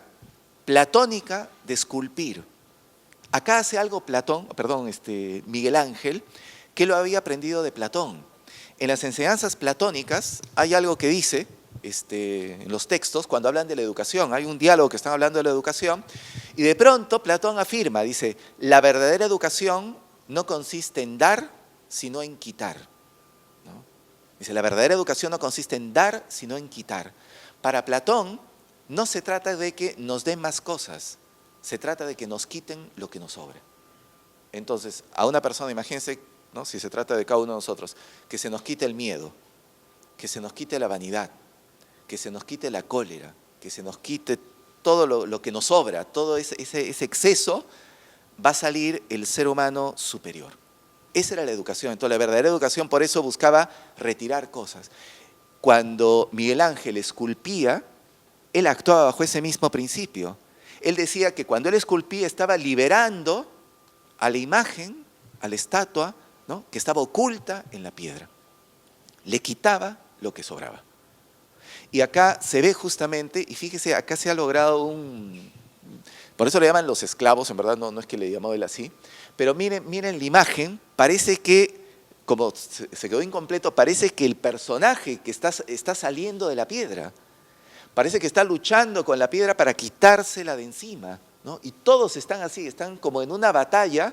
platónica de esculpir. Acá hace algo Miguel Ángel, que lo había aprendido de Platón. En las enseñanzas platónicas hay algo que dice, en los textos, cuando hablan de la educación, hay un diálogo que están hablando de la educación, y de pronto Platón afirma, dice, la verdadera educación no consiste en dar, sino en quitar, ¿no? Dice, la verdadera educación no consiste en dar, sino en quitar. Para Platón, no se trata de que nos den más cosas, se trata de que nos quiten lo que nos sobra. Entonces, a una persona, imagínense, ¿no?, si se trata de cada uno de nosotros, que se nos quite el miedo, que se nos quite la vanidad, que se nos quite la cólera, que se nos quite todo lo que nos sobra, todo ese exceso, va a salir el ser humano superior. Esa era la educación. Entonces la verdadera educación por eso buscaba retirar cosas. Cuando Miguel Ángel esculpía, él actuaba bajo ese mismo principio. Él decía que cuando él esculpía estaba liberando a la imagen, a la estatua, ¿no?, que estaba oculta en la piedra. Le quitaba lo que sobraba. Y acá se ve justamente, y fíjese, acá se ha logrado por eso le llaman los esclavos, en verdad no es que le llamó él así, pero miren la imagen, parece que, como se quedó incompleto, parece que el personaje que está saliendo de la piedra, parece que está luchando con la piedra para quitársela de encima, ¿no? Y todos están así, están como en una batalla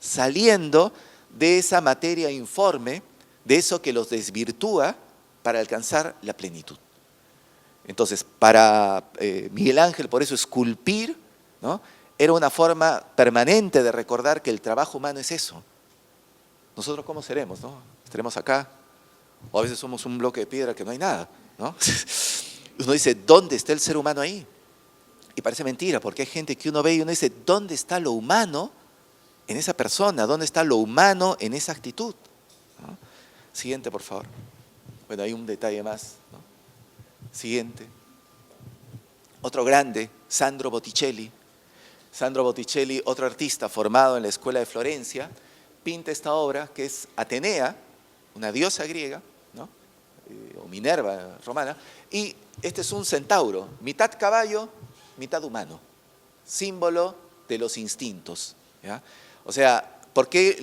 saliendo de esa materia informe, de eso que los desvirtúa para alcanzar la plenitud. Entonces, para Miguel Ángel, por eso esculpir, ¿no?, era una forma permanente de recordar que el trabajo humano es eso. Nosotros, ¿cómo seremos, no? ¿Estaremos acá? O a veces somos un bloque de piedra que no hay nada, ¿no? Uno dice, ¿dónde está el ser humano ahí? Y parece mentira, porque hay gente que uno ve y uno dice, ¿dónde está lo humano en esa persona? ¿Dónde está lo humano en esa actitud? ¿No? Siguiente, por favor. Bueno, hay un detalle más, ¿no? Siguiente. Otro grande, Sandro Botticelli. Sandro Botticelli, otro artista formado en la escuela de Florencia, pinta esta obra que es Atenea, una diosa griega, ¿no?, o Minerva romana, y este es un centauro, mitad caballo, mitad humano, símbolo de los instintos, ¿ya? O sea, ¿por qué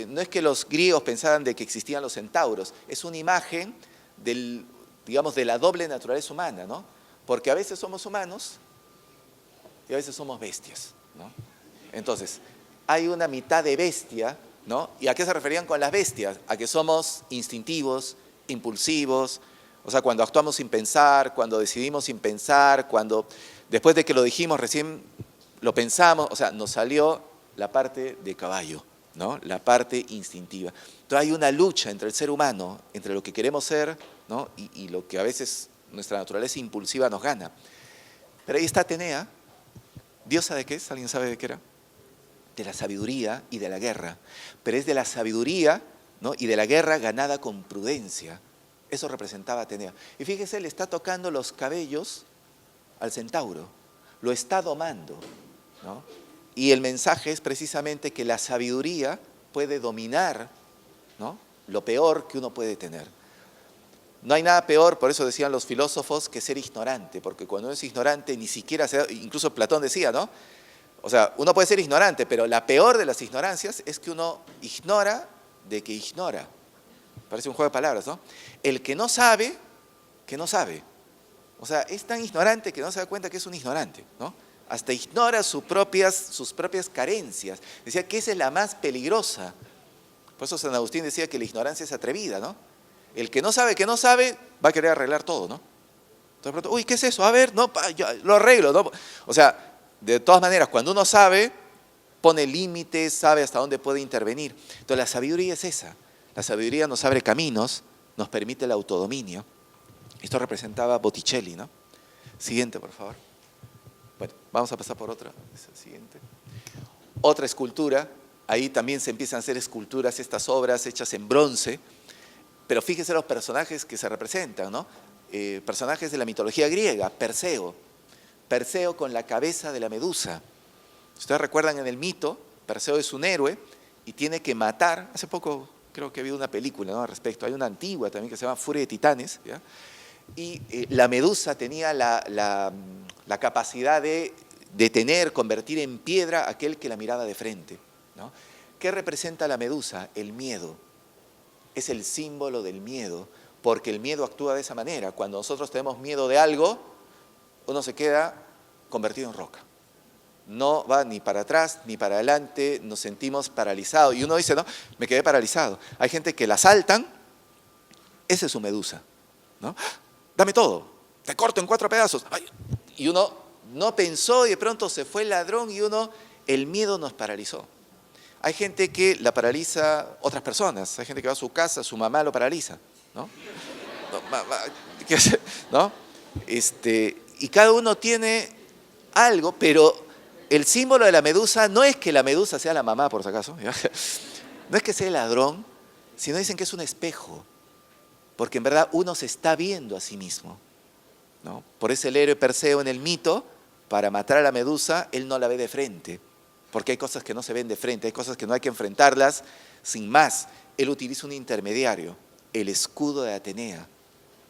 no es que los griegos pensaban de que existían los centauros? Es una imagen digamos, de la doble naturaleza humana, ¿no? Porque a veces somos humanos y a veces somos bestias, ¿no? Entonces, hay una mitad de bestia, ¿no? ¿Y a qué se referían con las bestias? A que somos instintivos, impulsivos, o sea, cuando actuamos sin pensar, cuando decidimos sin pensar, cuando después de que lo dijimos recién lo pensamos, o sea, nos salió la parte de caballo, ¿no?, la parte instintiva. Entonces hay una lucha entre el ser humano, entre lo que queremos ser, ¿no?, y lo que a veces nuestra naturaleza impulsiva nos gana. Pero ahí está Atenea, ¿diosa de qué es? ¿Alguien sabe de qué era? De la sabiduría y de la guerra. Pero es de la sabiduría, ¿no?, y de la guerra ganada con prudencia. Eso representaba Atenea. Y fíjese, le está tocando los cabellos al centauro. Lo está domando, ¿no? Y el mensaje es precisamente que la sabiduría puede dominar, ¿no?, lo peor que uno puede tener. No hay nada peor, por eso decían los filósofos, que ser ignorante, porque cuando uno es ignorante ni siquiera incluso Platón decía, ¿no? O sea, uno puede ser ignorante, pero la peor de las ignorancias es que uno ignora de que ignora. Parece un juego de palabras, ¿no? El que no sabe, que no sabe. O sea, es tan ignorante que no se da cuenta que es un ignorante, ¿no? Hasta ignora sus propias carencias. Decía que esa es la más peligrosa. Por eso San Agustín decía que la ignorancia es atrevida, ¿no? El que no sabe va a querer arreglar todo, ¿no? Entonces, de pronto, uy, ¿qué es eso? A ver, no, yo lo arreglo, ¿no? O sea, de todas maneras, cuando uno sabe, pone límites, sabe hasta dónde puede intervenir. Entonces, la sabiduría es esa. La sabiduría nos abre caminos, nos permite el autodominio. Esto representaba Botticelli, ¿no? Siguiente, por favor. Bueno, vamos a pasar por otra. Siguiente. Otra escultura. Ahí también se empiezan a hacer esculturas, estas obras hechas en bronce. Pero fíjese los personajes que se representan, ¿no? Personajes de la mitología griega, Perseo. Perseo con la cabeza de la medusa. Ustedes recuerdan en el mito, Perseo es un héroe y tiene que matar. Hace poco creo que ha habido una película, ¿no?, al respecto. Hay una antigua también que se llama Furia de Titanes, ¿ya? Y la medusa tenía la capacidad de detener, convertir en piedra a aquel que la miraba de frente, ¿no? ¿Qué representa la medusa? El miedo. Es el símbolo del miedo, porque el miedo actúa de esa manera. Cuando nosotros tenemos miedo de algo, uno se queda convertido en roca. No va ni para atrás ni para adelante, nos sentimos paralizados. Y uno dice, no, me quedé paralizado. Hay gente que la asaltan, esa es su medusa, ¿no? Dame todo, te corto en 4 pedazos. Ay. Y uno no pensó y de pronto se fue el ladrón y el miedo nos paralizó. Hay gente que la paraliza otras personas. Hay gente que va a su casa, su mamá lo paraliza, ¿no? ¿No? Y cada uno tiene algo, pero el símbolo de la medusa no es que la medusa sea la mamá, por si acaso, ¿ya? No es que sea el ladrón, sino dicen que es un espejo, porque en verdad uno se está viendo a sí mismo, ¿no? Por eso el héroe Perseo en el mito, para matar a la medusa, él no la ve de frente, porque hay cosas que no se ven de frente, hay cosas que no hay que enfrentarlas sin más. Él utiliza un intermediario, el escudo de Atenea,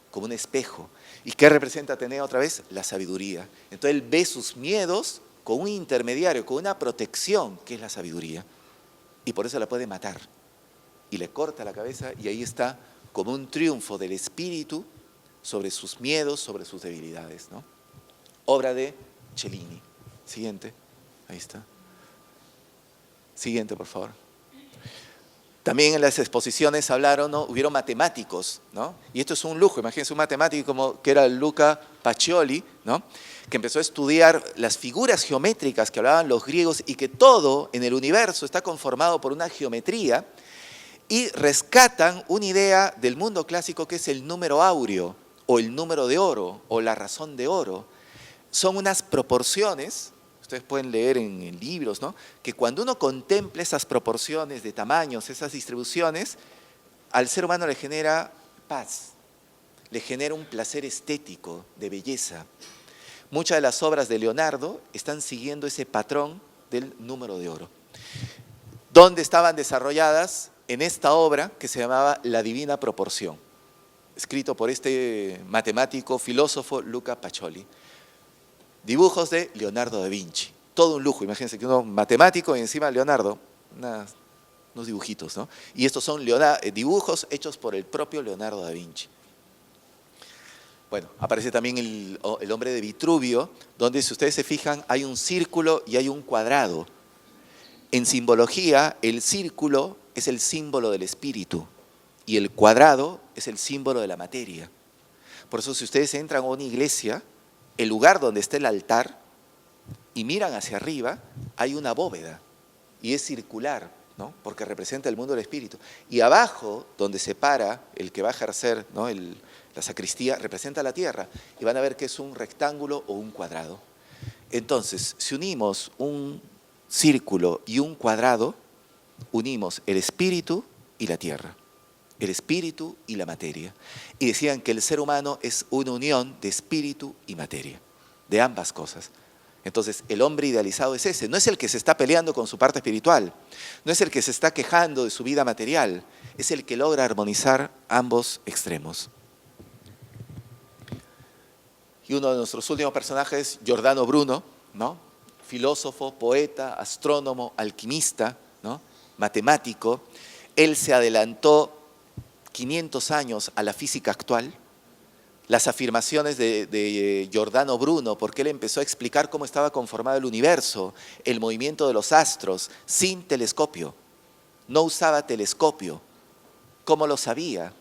como un espejo. ¿Y qué representa Atenea otra vez? La sabiduría. Entonces él ve sus miedos con un intermediario, con una protección, que es la sabiduría. Y por eso la puede matar. Y le corta la cabeza y ahí está como un triunfo del espíritu sobre sus miedos, sobre sus debilidades, ¿no? Obra de Cellini. Siguiente. Ahí está. Siguiente, por favor. También en las exposiciones hablaron, ¿no? Hubieron matemáticos, ¿no? Y esto es un lujo. Imagínense un matemático como que era Luca Pacioli, ¿no? Que empezó a estudiar las figuras geométricas que hablaban los griegos y que todo en el universo está conformado por una geometría, y rescatan una idea del mundo clásico que es el número áureo o el número de oro o la razón de oro. Son unas proporciones, ustedes pueden leer en libros, ¿no? Que cuando uno contempla esas proporciones de tamaños, esas distribuciones, al ser humano le genera paz, le genera un placer estético, de belleza. Muchas de las obras de Leonardo están siguiendo ese patrón del número de oro. ¿Dónde estaban desarrolladas? En esta obra que se llamaba La Divina Proporción, escrito por este matemático, filósofo Luca Pacioli. Dibujos de Leonardo da Vinci. Todo un lujo, imagínense que uno matemático y encima Leonardo, unos dibujitos, ¿no? Y estos son dibujos hechos por el propio Leonardo da Vinci. Bueno, aparece también el hombre de Vitruvio, donde si ustedes se fijan hay un círculo y hay un cuadrado. En simbología, el círculo es el símbolo del espíritu y el cuadrado es el símbolo de la materia. Por eso si ustedes entran a una iglesia, el lugar donde está el altar y miran hacia arriba, hay una bóveda y es circular, ¿no? Porque representa el mundo del espíritu. Y abajo, donde se para el que va a ejercer, ¿no? La sacristía, representa la tierra y van a ver que es un rectángulo o un cuadrado. Entonces, si unimos un círculo y un cuadrado, unimos el espíritu y la tierra, el espíritu y la materia. Y decían que el ser humano es una unión de espíritu y materia, de ambas cosas. Entonces, el hombre idealizado es ese, no es el que se está peleando con su parte espiritual, no es el que se está quejando de su vida material, es el que logra armonizar ambos extremos. Y uno de nuestros últimos personajes, Giordano Bruno, ¿no? Filósofo, poeta, astrónomo, alquimista, ¿no? Matemático. Él se adelantó 500 años a la física actual. Las afirmaciones de Giordano Bruno, porque él empezó a explicar cómo estaba conformado el universo, el movimiento de los astros, sin telescopio. No usaba telescopio. ¿Cómo lo sabía?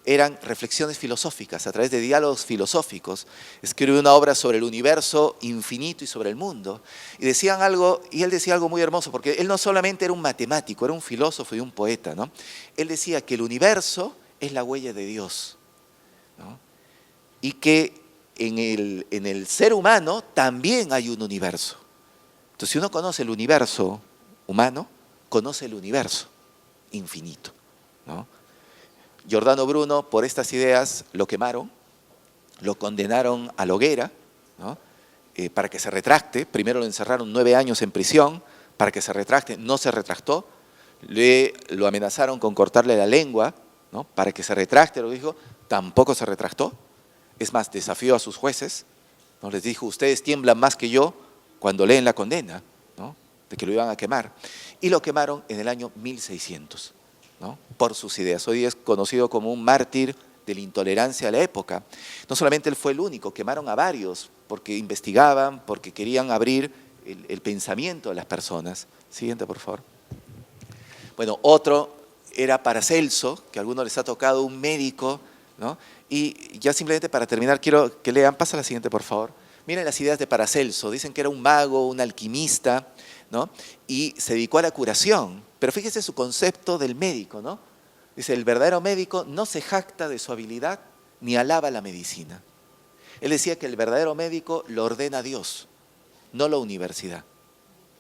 Eran reflexiones filosóficas, a través de diálogos filosóficos. Escribió una obra sobre el universo infinito y sobre el mundo. Y decían algo, y él decía algo muy hermoso, porque él no solamente era un matemático, era un filósofo y un poeta, ¿no? Él decía que el universo es la huella de Dios, ¿no? Y que en el ser humano también hay un universo. Entonces, si uno conoce el universo humano, conoce el universo infinito, ¿no? Giordano Bruno, por estas ideas, lo quemaron, lo condenaron a la hoguera, ¿no? Para que se retracte. Primero lo encerraron 9 años en prisión para que se retracte, no se retractó. Lo amenazaron con cortarle la lengua, ¿no? Para que se retracte, lo dijo, tampoco se retractó. Es más, desafió a sus jueces, ¿no? Les dijo, ustedes tiemblan más que yo cuando leen la condena, ¿no? De que lo iban a quemar. Y lo quemaron en el año 1600. ¿No? Por sus ideas. Hoy es conocido como un mártir de la intolerancia de la época. No solamente él fue el único, quemaron a varios porque investigaban, porque querían abrir el pensamiento de las personas. Siguiente, por favor. Bueno, otro era Paracelso, que a algunos les ha tocado, un médico, ¿no? Y ya simplemente para terminar, quiero que lean, pasa la siguiente, por favor. Miren las ideas de Paracelso, dicen que era un mago, un alquimista, ¿no? Y se dedicó a la curación. Pero fíjese su concepto del médico, ¿no? Dice, el verdadero médico no se jacta de su habilidad ni alaba la medicina. Él decía que el verdadero médico lo ordena a Dios, no la universidad,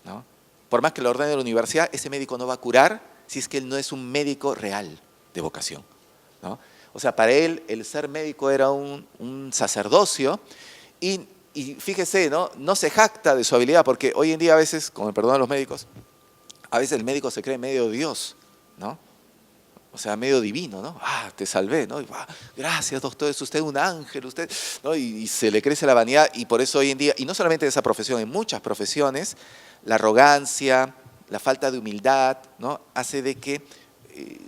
¿no? Por más que lo ordene la universidad, ese médico no va a curar si es que él no es un médico real de vocación, ¿no? O sea, para él el ser médico era un sacerdocio y fíjese, ¿no? No se jacta de su habilidad, porque hoy en día a veces, con el perdón de los médicos, a veces el médico se cree medio Dios, ¿no? O sea, medio divino, ¿no? Te salvé, ¿no? Gracias, doctor, es usted un ángel, usted, ¿no? Y se le crece la vanidad y por eso hoy en día, y no solamente en esa profesión, en muchas profesiones, la arrogancia, la falta de humildad, ¿no? Hace de que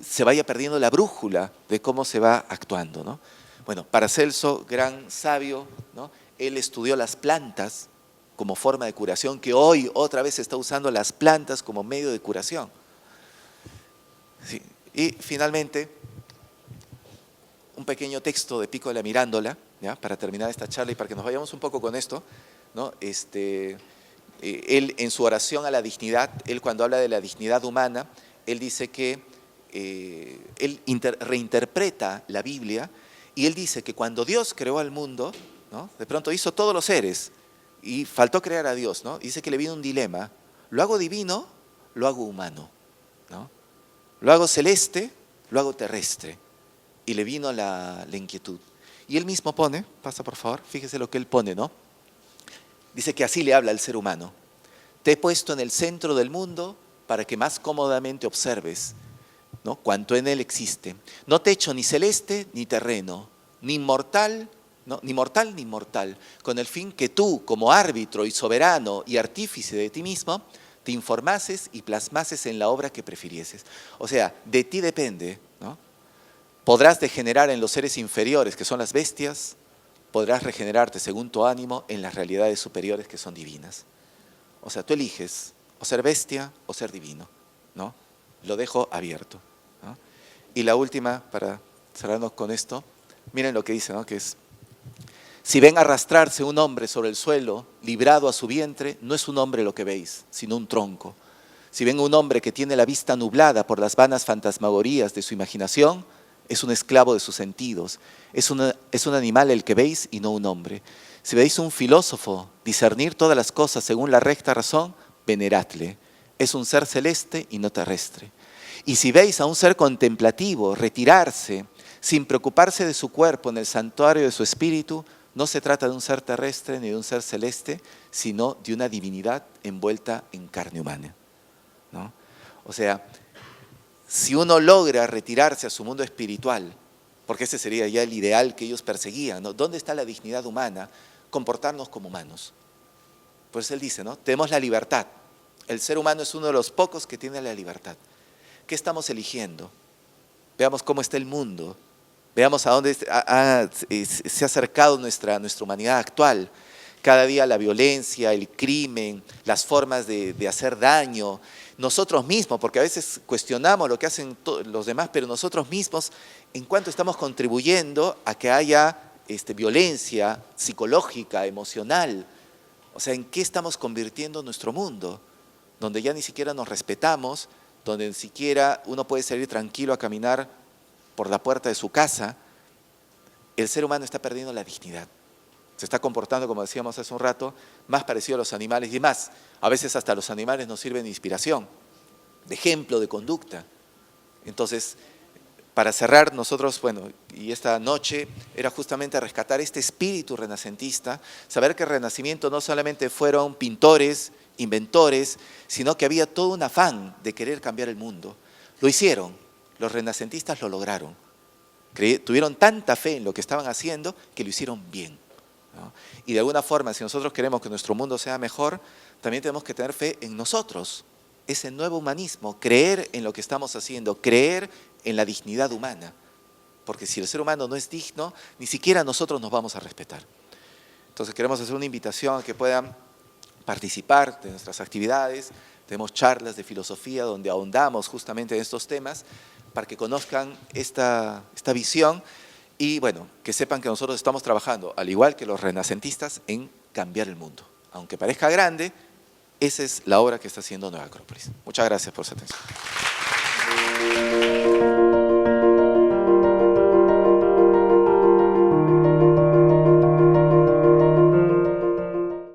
se vaya perdiendo la brújula de cómo se va actuando, ¿no? Bueno, Paracelso, gran sabio, ¿no? Él estudió las plantas como forma de curación, que hoy otra vez se está usando las plantas como medio de curación. Sí. Y finalmente, un pequeño texto de Pico de la Mirándola, ¿ya? Para terminar esta charla y para que nos vayamos un poco con esto, ¿no? Él en su oración a la dignidad, él cuando habla de la dignidad humana, él dice que él reinterpreta la Biblia y él dice que cuando Dios creó al mundo, ¿no? De pronto hizo todos los seres y faltó crear a Dios, ¿no? Dice que le vino un dilema: ¿lo hago divino? ¿Lo hago humano? ¿No? ¿Lo hago celeste? ¿Lo hago terrestre? Y le vino la inquietud. Y él mismo pone, pasa por favor, fíjese lo que él pone, ¿no? Dice que así le habla al ser humano: te he puesto en el centro del mundo para que más cómodamente observes, ¿no?, cuanto en él existe. No te he hecho ni celeste ni terreno, ni inmortal, ¿no?, ni mortal ni inmortal, con el fin que tú, como árbitro y soberano y artífice de ti mismo, te informases y plasmases en la obra que prefirieses. O sea, de ti depende, ¿no? Podrás degenerar en los seres inferiores, que son las bestias, podrás regenerarte según tu ánimo en las realidades superiores, que son divinas. O sea, tú eliges o ser bestia o ser divino, ¿no? Lo dejo abierto, ¿no? Y la última, para cerrarnos con esto, miren lo que dice, ¿no? Que es: si ven arrastrarse un hombre sobre el suelo, librado a su vientre, no es un hombre lo que veis, sino un tronco. Si ven un hombre que tiene la vista nublada por las vanas fantasmagorías de su imaginación, es un esclavo de sus sentidos. Es un animal el que veis y no un hombre. Si veis un filósofo discernir todas las cosas según la recta razón, veneradle. Es un ser celeste y no terrestre. Y si veis a un ser contemplativo retirarse sin preocuparse de su cuerpo en el santuario de su espíritu, no se trata de un ser terrestre ni de un ser celeste, sino de una divinidad envuelta en carne humana, ¿no? O sea, si uno logra retirarse a su mundo espiritual, porque ese sería ya el ideal que ellos perseguían, ¿no? ¿Dónde está la dignidad humana? Comportarnos como humanos. Por eso él dice, ¿no? Tenemos la libertad. El ser humano es uno de los pocos que tiene la libertad. ¿Qué estamos eligiendo? Veamos cómo está el mundo. Veamos a dónde se ha acercado nuestra humanidad actual. Cada día la violencia, el crimen, las formas de hacer daño. Nosotros mismos, porque a veces cuestionamos lo que hacen los demás, pero nosotros mismos, ¿en cuánto estamos contribuyendo a que haya violencia psicológica, emocional? O sea, ¿en qué estamos convirtiendo nuestro mundo? Donde ya ni siquiera nos respetamos, donde ni siquiera uno puede salir tranquilo a caminar por la puerta de su casa. El ser humano está perdiendo la dignidad. Se está comportando, como decíamos hace un rato, más parecido a los animales y más. A veces hasta los animales nos sirven de inspiración, de ejemplo, de conducta. Entonces, para cerrar, nosotros, bueno, y esta noche era justamente rescatar este espíritu renacentista, saber que el Renacimiento no solamente fueron pintores, inventores, sino que había todo un afán de querer cambiar el mundo. Lo hicieron. Los renacentistas lo lograron. Tuvieron tanta fe en lo que estaban haciendo que lo hicieron bien, ¿no? Y de alguna forma, si nosotros queremos que nuestro mundo sea mejor, también tenemos que tener fe en nosotros. Ese nuevo humanismo, creer en lo que estamos haciendo, creer en la dignidad humana. Porque si el ser humano no es digno, ni siquiera nosotros nos vamos a respetar. Entonces queremos hacer una invitación a que puedan participar de nuestras actividades. Tenemos charlas de filosofía donde ahondamos justamente en estos temas, para que conozcan esta visión y, bueno, que sepan que nosotros estamos trabajando, al igual que los renacentistas, en cambiar el mundo. Aunque parezca grande, esa es la obra que está haciendo Nueva Acrópolis. Muchas gracias por su atención.